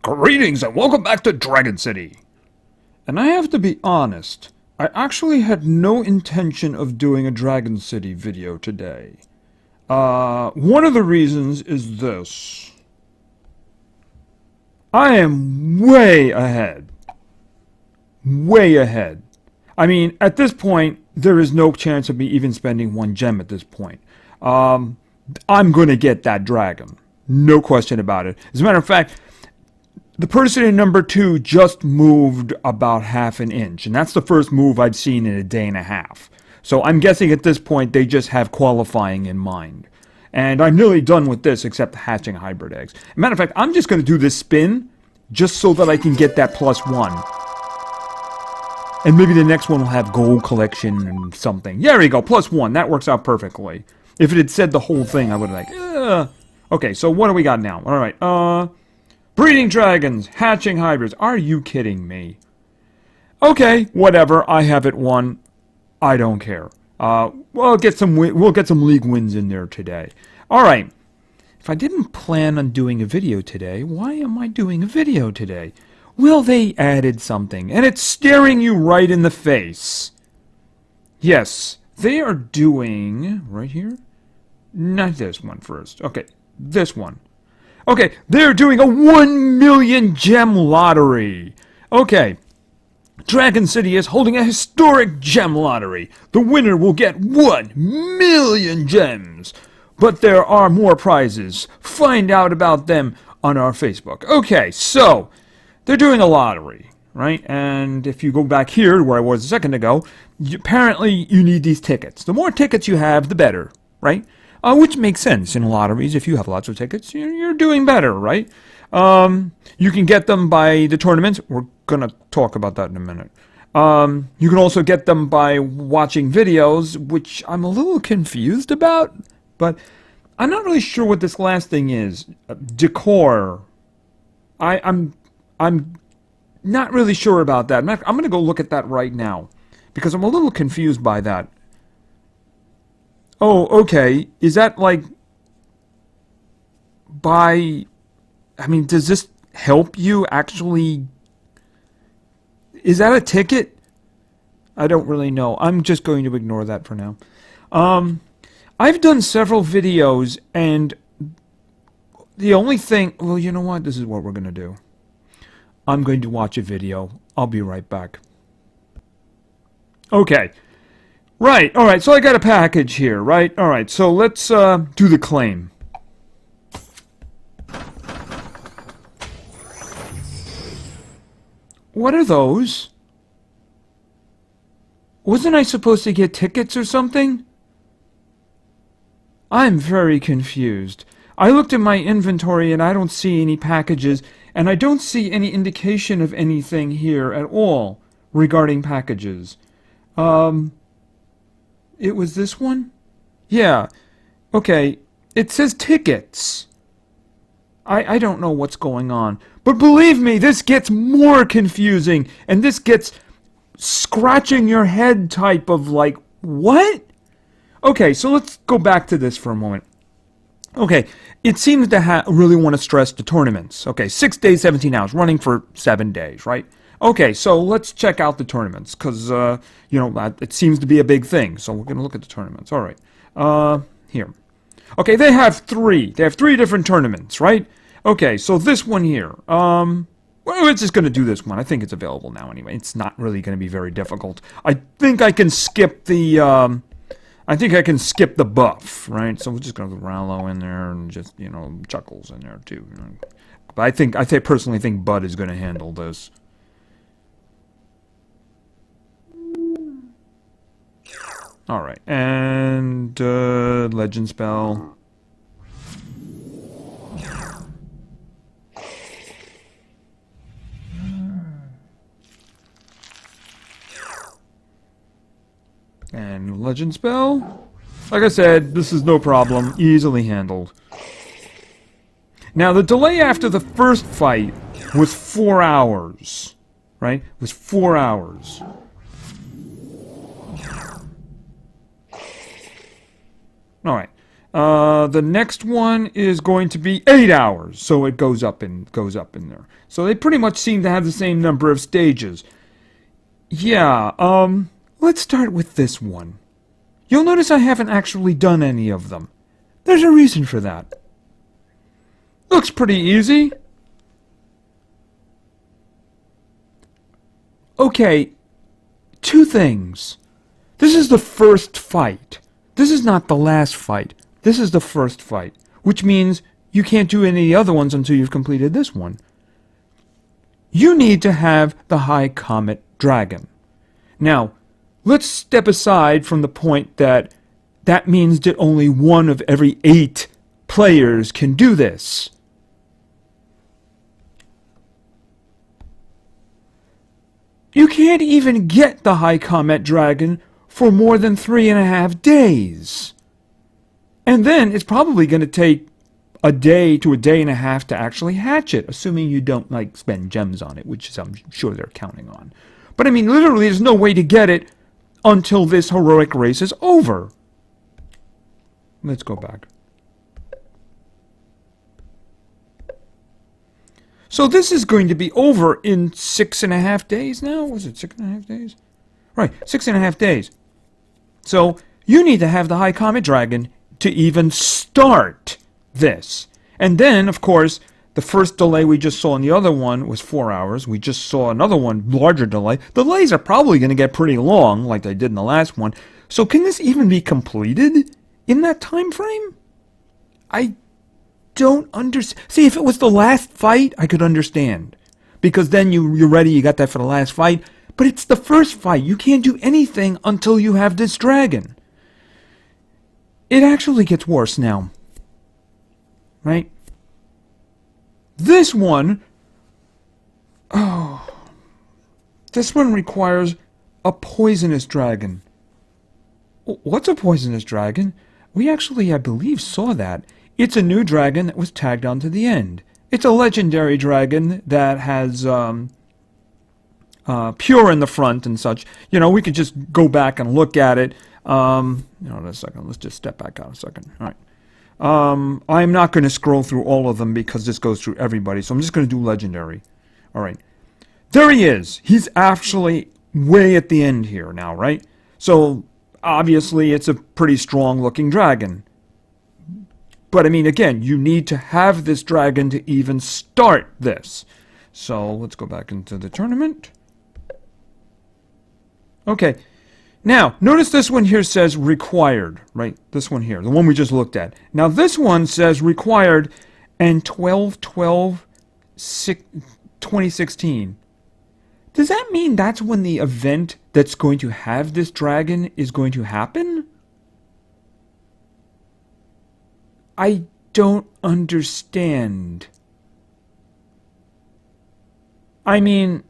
Greetings and welcome back to Dragon City. And I have to be honest, I actually had no intention of doing a Dragon City video today. One of the reasons is this. I am way ahead. Way ahead. I mean, at this point, there is no chance of me even spending one gem at this point. I'm going to get that dragon. No question about it. As a matter of fact, the person in number 2 just moved about half an inch, and that's the first move I've seen in a day and a half. So I'm guessing at this point they just have qualifying in mind. And I'm nearly done with this except hatching hybrid eggs. As a matter of fact, I'm just going to do this spin just so that I can get that +1. And maybe the next one will have gold collection and something. There we go, +1. That works out perfectly. If it had said the whole thing, I would have like, Okay, so what do we got now? Alright, breeding dragons, hatching hybrids. Are you kidding me? Okay, whatever. I have it won. I don't care. We'll get some league wins in there today. All right. If I didn't plan on doing a video today, why am I doing a video today? Well, they added something, and it's staring you right in the face. Yes, they are doing right here. Not this one first. Okay, this one. Okay, they're doing a 1 million gem lottery. Okay, Dragon City is holding a historic gem lottery. The winner will get 1 million gems. But there are more prizes. Find out about them on our Facebook. Okay, so they're doing a lottery, right? And if you go back here where I was a second ago, apparently you need these tickets. The more tickets you have, the better, right? Which makes sense in lotteries. If you have lots of tickets, you're doing better, right? You can get them by the tournaments. We're going to talk about that in a minute. You can also get them by watching videos, which I'm a little confused about. But I'm not really sure what this last thing is. Decor. I'm not really sure about that. I'm going to go look at that right now. Because I'm a little confused by that. Oh, okay. Is that like by... I mean, does this help you actually... Is that a ticket? I don't really know. I'm just going to ignore that for now. I've done several videos, and the only thing... Well, you know what? This is what we're going to do. I'm going to watch a video. I'll be right back. Okay. Right, alright, so I got a package here, right? Alright, so let's do the claim. What are those? Wasn't I supposed to get tickets or something? I'm very confused. I looked at my inventory and I don't see any packages, and I don't see any indication of anything here at all regarding packages. It was this one? Yeah. Okay. It says tickets. I don't know what's going on. But believe me, this gets more confusing. And this gets scratching your head type of like, what? Okay, so let's go back to this for a moment. Okay, it seems to really want to stress the tournaments. Okay, 6 days, 17 hours, running for 7 days, right? Okay, so let's check out the tournaments, because, you know, it seems to be a big thing. So we're going to look at the tournaments. All right. Here. Okay, they have 3. They have 3 different tournaments, right? Okay, so this one here. Well, we're just going to do this one. I think it's available now anyway. It's not really going to be very difficult. I think I can skip the, buff, right? So we're just going to put Rallo in there and just, you know, Chuckles in there too. You know? But I personally think Bud is going to handle this. Alright, and Legend Spell. And Legend Spell. Like I said, this is no problem, easily handled. Now, the delay after the first fight was 4 hours, right? It was 4 hours. Alright, The next one is going to be 8 hours, so it goes up in there. So they pretty much seem to have the same number of stages. Yeah, let's start with this one. You'll notice I haven't actually done any of them. There's a reason for that. Looks pretty easy. Okay, two things. This is the first fight. This is not the last fight. This is the first fight, which means you can't do any of the other ones until you've completed this one. You need to have the High Comet Dragon. Now, let's step aside from the point that that means that only one of every 8 players can do this. You can't even get the High Comet Dragon for more than 3.5 days. And then it's probably going to take a day to a day and a half to actually hatch it, assuming you don't spend gems on it, which I'm sure they're counting on. But I mean, literally, there's no way to get it until this heroic race is over. Let's go back. So this is going to be over in 6.5 days now? Was it 6.5 days? Right, 6.5 days. So you need to have the High Comet Dragon to even start this. And then, of course, the first delay we just saw in the other one was 4 hours. We just saw another one, larger delay. Delays are probably going to get pretty long, like they did in the last one. So can this even be completed in that time frame? I don't understand. See, if it was the last fight, I could understand. Because then you're ready, you got that for the last fight. But it's the first fight. You can't do anything until you have this dragon. It actually gets worse now. Right? This one... Oh. This one requires a poisonous dragon. What's a poisonous dragon? We actually, I believe, saw that. It's a new dragon that was tagged onto the end. It's a legendary dragon that has pure in the front and such. You know, we could just go back and look at it. Hold on a second. Let's just step back out a second. All right. I'm not going to scroll through all of them because this goes through everybody. So I'm just going to do legendary. All right. There he is. He's actually way at the end here now, right? So obviously it's a pretty strong looking dragon. But I mean, again, you need to have this dragon to even start this. So let's go back into the tournament. Okay. Now, notice this one here says required, right? This one here, the one we just looked at. Now, this one says required and 12/12/2016. Does that mean that's when the event that's going to have this dragon is going to happen? I don't understand. I mean,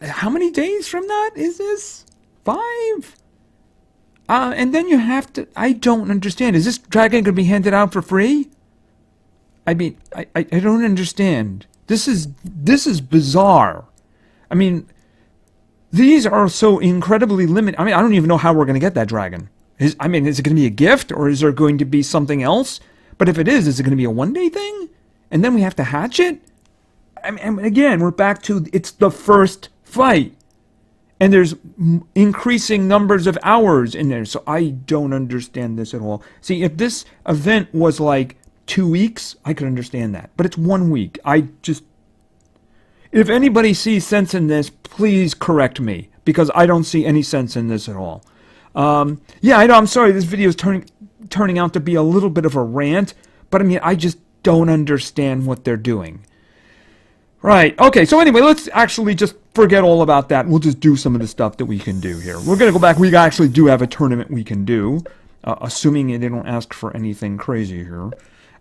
how many days from that is this? 5? And then you have to... I don't understand. Is this dragon going to be handed out for free? I mean, I don't understand. This is bizarre. I mean, these are so incredibly limited. I mean, I don't even know how we're going to get that dragon. Is it going to be a gift, or is there going to be something else? But if it is it going to be a one-day thing? And then we have to hatch it? I mean, again, we're back to it's the first fight. And there's increasing numbers of hours in there. So I don't understand this at all. See, if this event was like 2 weeks, I could understand that. But it's 1 week. If anybody sees sense in this, please correct me. Because I don't see any sense in this at all. Yeah, I know, I'm sorry. This video is turning out to be a little bit of a rant. But I mean, I just don't understand what they're doing. Right, okay, so anyway, let's actually just forget all about that. We'll just do some of the stuff that we can do here. We're going to go back. We actually do have a tournament we can do, assuming they don't ask for anything crazy here.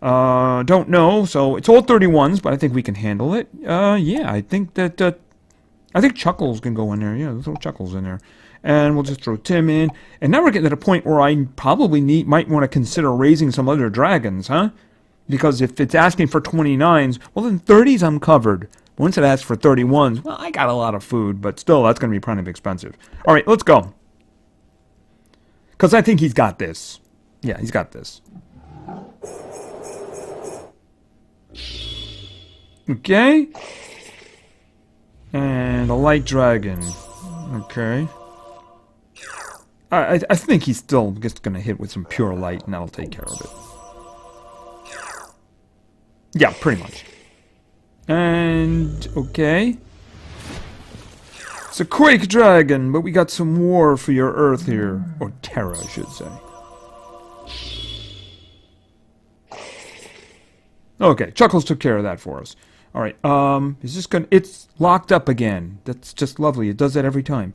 Don't know, so it's all 31s, but I think we can handle it. Yeah, I think that, I think Chuckles can go in there. Yeah, throw Chuckles in there. And we'll just throw Tim in. And now we're getting to the point where I probably might want to consider raising some other dragons, huh? Because if it's asking for 29s, well, then 30s I'm covered. Once it asks for 31s, well, I got a lot of food, but still, that's going to be kind of expensive. All right, let's go. Because I think he's got this. Yeah, he's got this. Okay. And a light dragon. Okay. I think he's still just going to hit with some pure light, and that'll take care of it. Yeah, pretty much. And, okay. It's a Quake Dragon, but we got some war for your Earth here. Or Terra, I should say. Okay, Chuckles took care of that for us. Alright, is this gonna... It's locked up again. That's just lovely. It does that every time.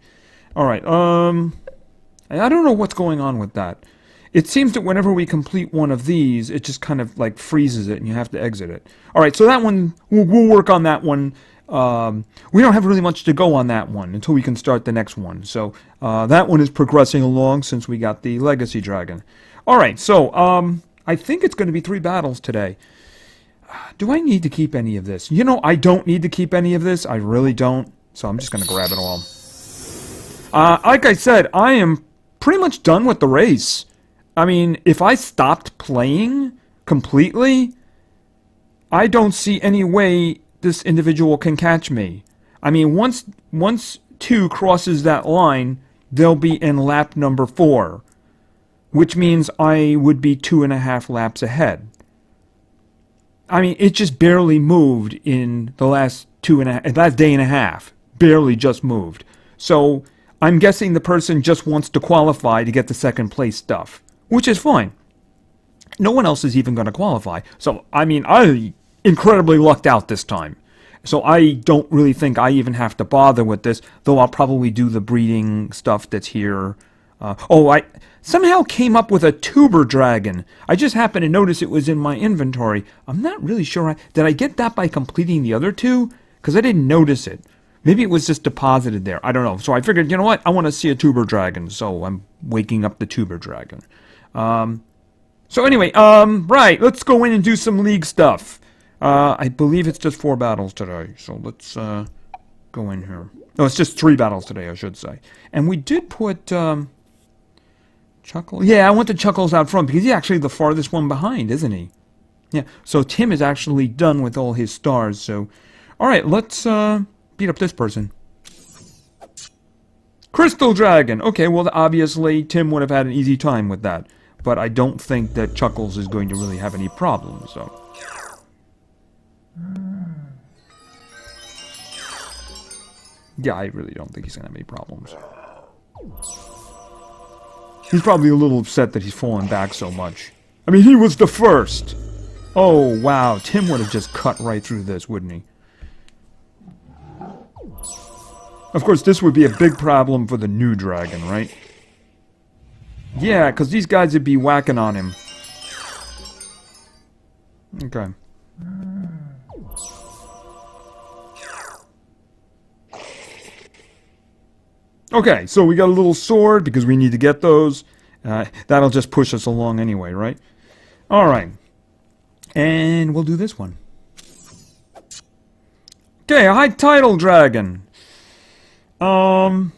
Alright, I don't know what's going on with that. It seems that whenever we complete one of these, it just kind of like freezes it and you have to exit it. Alright, so that one, we'll work on that one. We don't have really much to go on that one until we can start the next one. So, that one is progressing along since we got the Legacy Dragon. Alright, so, I think it's going to be 3 battles today. Do I need to keep any of this? You know, I don't need to keep any of this. I really don't. So I'm just going to grab it all. Like I said, I am pretty much done with the race. I mean, if I stopped playing completely, I don't see any way this individual can catch me. I mean, once 2 crosses that line, they'll be in lap number 4, which means I would be 2.5 laps ahead. I mean, it just barely moved in the last day and a half. Barely just moved. So I'm guessing the person just wants to qualify to get the second place stuff, which is fine. No one else is even going to qualify. So, I mean, I incredibly lucked out this time. So I don't really think I even have to bother with this, though I'll probably do the breeding stuff that's here. I somehow came up with a tuber dragon. I just happened to notice it was in my inventory. I'm not really sure. Did I get that by completing the other 2? Because I didn't notice it. Maybe it was just deposited there. I don't know. So I figured, you know what? I want to see a tuber dragon. So I'm waking up the tuber dragon. So anyway, right. Let's go in and do some league stuff. I believe it's just 4 battles today. So let's go in here. No, it's just 3 battles today, I should say. And we did put... Chuckles? Yeah, I want the Chuckles out front because he's actually the farthest one behind, isn't he? Yeah, so Tim is actually done with all his stars, so... Alright, let's beat up this person. Crystal Dragon! Okay, well, obviously, Tim would have had an easy time with that. But I don't think that Chuckles is going to really have any problems, so... Yeah, I really don't think he's going to have any problems. He's probably a little upset that he's fallen back so much. I mean, he was the first! Oh, wow. Tim would have just cut right through this, wouldn't he? Of course, this would be a big problem for the new dragon, right? Yeah, because these guys would be whacking on him. Okay. Okay, so we got a little sword because we need to get those. That'll just push us along anyway, right? Alright. And we'll do this one. Okay, a high title dragon. Right.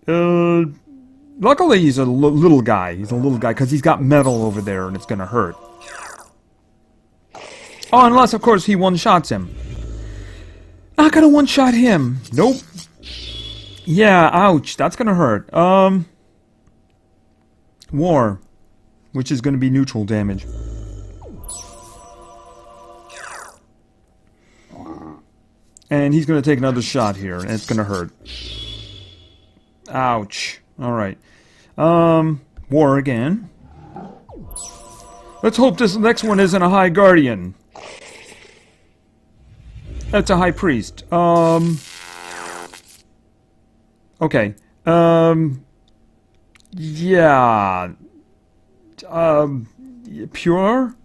Luckily he's a little guy. He's a little guy because he's got metal over there and it's gonna hurt. Oh, unless, of course, he one-shots him. Not gonna one-shot him. Nope. Yeah, ouch. That's gonna hurt. War. Which is gonna be neutral damage. And he's gonna take another shot here, and it's gonna hurt. Ouch. Alright. War again. Let's hope this next one isn't a High Guardian. That's a High Priest. Okay. Yeah. Pure?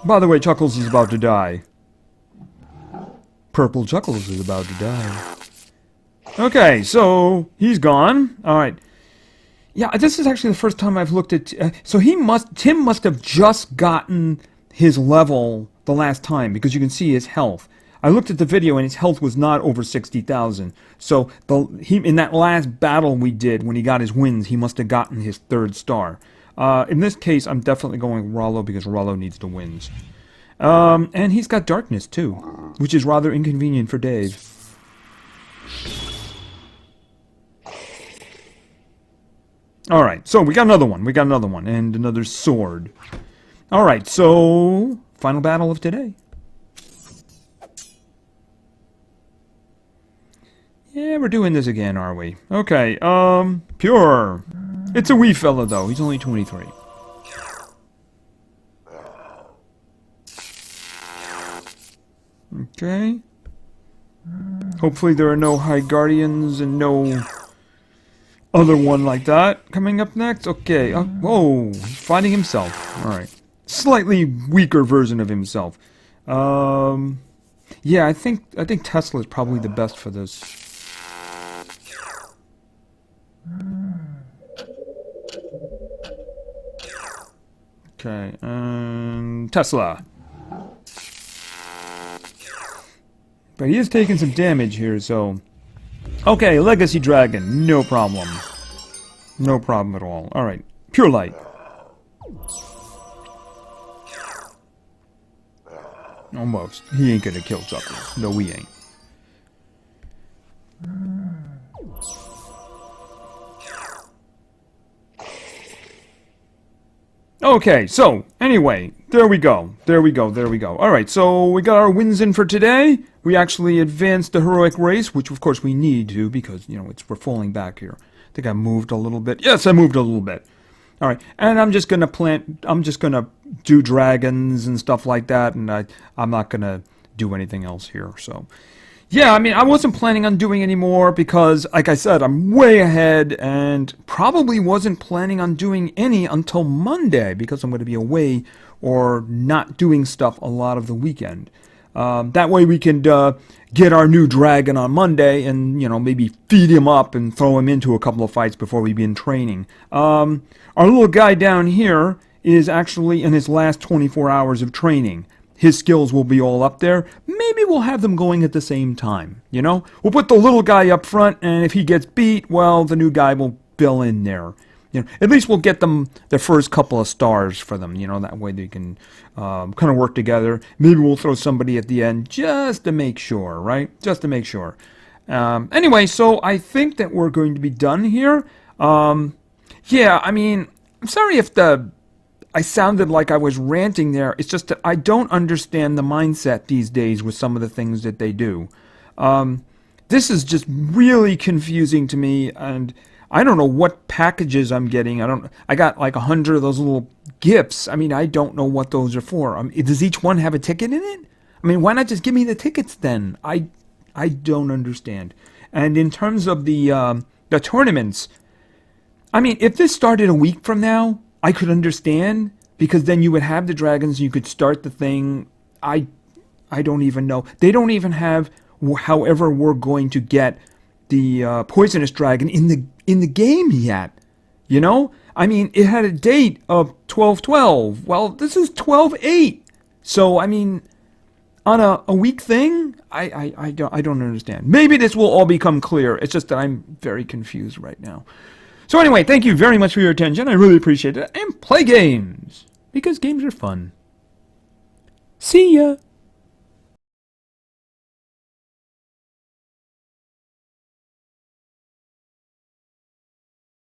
By the way, Chuckles is about to die. Purple Chuckles is about to die. Okay, so he's gone. Alright. Yeah, this is actually the first time I've looked at... so Tim must have just gotten his level the last time, because you can see his health. I looked at the video and his health was not over 60,000. So in that last battle we did, when he got his wins, he must have gotten his 3rd star. In this case, I'm definitely going Rollo because Rollo needs the wins. And he's got darkness too, which is rather inconvenient for Dave. Alright, so we got another one. And another sword. Alright, so final battle of today. Yeah, we're doing this again, are we? Okay, Pure. It's a wee fella, though. He's only 23. Okay. Hopefully there are no High Guardians and no other one like that coming up next. Okay. Whoa, he's fighting himself. Alright. Slightly weaker version of himself. Yeah, I think Tesla is probably the best for this. Okay, Tesla. But he is taking some damage here, so... Okay, Legacy Dragon, no problem. No problem at all. Alright, Pure Light. Almost. He ain't gonna kill Chuckles. No, we ain't. Okay, so, anyway, there we go. Alright, so we got our wins in for today. We actually advanced the heroic race, which of course we need to, because, you know, we're falling back here. I think I moved a little bit. Yes, I moved a little bit. Alright, and I'm just gonna do dragons and stuff like that, and I'm not gonna do anything else here, so... Yeah, I mean, I wasn't planning on doing any more because, like I said, I'm way ahead and probably wasn't planning on doing any until Monday because I'm going to be away or not doing stuff a lot of the weekend. That way we can get our new dragon on Monday and, you know, maybe feed him up and throw him into a couple of fights before we begin training. Our little guy down here is actually in his last 24 hours of training. His skills will be all up there. Maybe we'll have them going at the same time, you know? We'll put the little guy up front, and if he gets beat, well, the new guy will fill in there. You know, at least we'll get them the first couple of stars for them, you know, that way they can kind of work together. Maybe we'll throw somebody at the end just to make sure, right? Just to make sure. Anyway, so I think that we're going to be done here. Yeah, I mean, I'm sorry if I sounded like I was ranting there. It's just that I don't understand the mindset these days with some of the things that they do. This is just really confusing to me, and I don't know what packages I'm getting. I got like 100 of those little gifts. I mean, I don't know what those are for. Does each one have a ticket in it? I mean, why not just give me the tickets then? I don't understand. And in terms of the tournaments, I mean, if this started a week from now, I could understand, because then you would have the dragons, you could start the thing. I don't even know. They don't even have, however we're going to get the poisonous dragon in the game yet. You know? I mean, it had a date of 12/12. Well, this is 12/8. So, I mean, on a week thing, I don't understand. Maybe this will all become clear. It's just that I'm very confused right now. So anyway, thank you very much for your attention. I really appreciate it. And play games, because games are fun. See ya!